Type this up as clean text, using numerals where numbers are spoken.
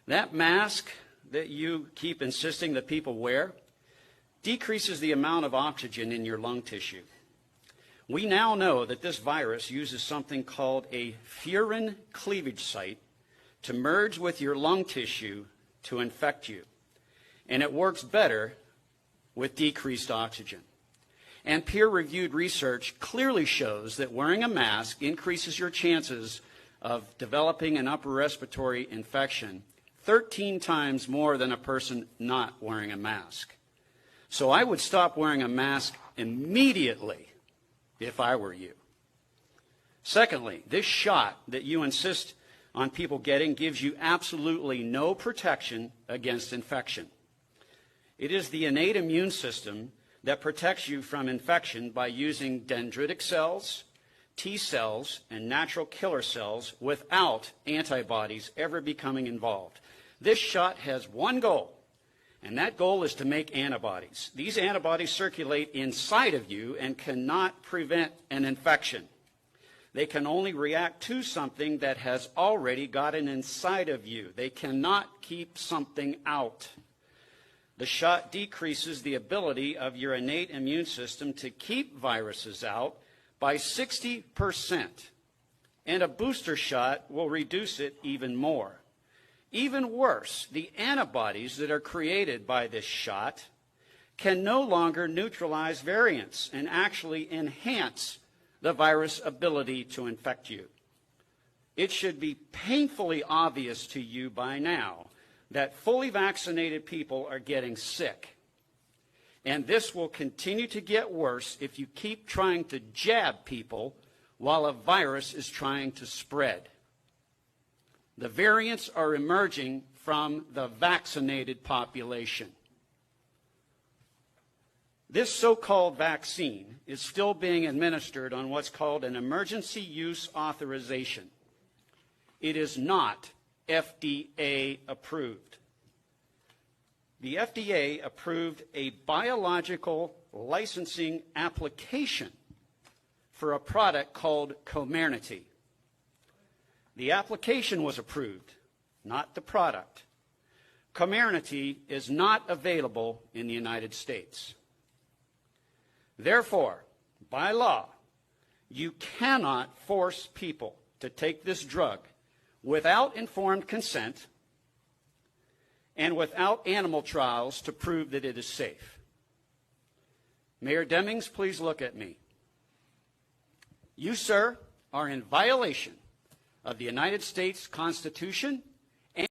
That mask that you keep insisting that people wear decreases the amount of oxygen in your lung tissue. We now know that this virus uses something called a furin cleavage site to merge with your lung tissue to infect you. And it works better with decreased oxygen. And peer-reviewed research clearly shows that wearing a mask increases your chances of developing an upper respiratory infection 13 times more than a person not wearing a mask. So I would stop wearing a mask immediately if I were you. Secondly, this shot that you insist on people getting gives you absolutely no protection against infection. It is the innate immune system that protects you from infection by using dendritic cells, T cells, and natural killer cells without antibodies ever becoming involved. This shot has one goal, and that goal is to make antibodies. These antibodies circulate inside of you and cannot prevent an infection. They can only react to something that has already gotten inside of you. They cannot keep something out. The shot decreases the ability of your innate immune system to keep viruses out by 60%, and a booster shot will reduce it even more. Even worse, the antibodies that are created by this shot can no longer neutralize variants and actually enhance the virus' ability to infect you. It should be painfully obvious to you by now that fully vaccinated people are getting sick. And this will continue to get worse if you keep trying to jab people while a virus is trying to spread. The variants are emerging from the vaccinated population. This so-called vaccine is still being administered on what's called an emergency use authorization. It is not FDA approved. The FDA approved a biological licensing application for a product called Comirnaty. The application was approved, not the product. Comirnaty is not available in the United States. Therefore, by law, you cannot force people to take this drug without informed consent and without animal trials to prove that it is safe. Mayor Demings, please look at me. You, sir, are in violation of the United States Constitution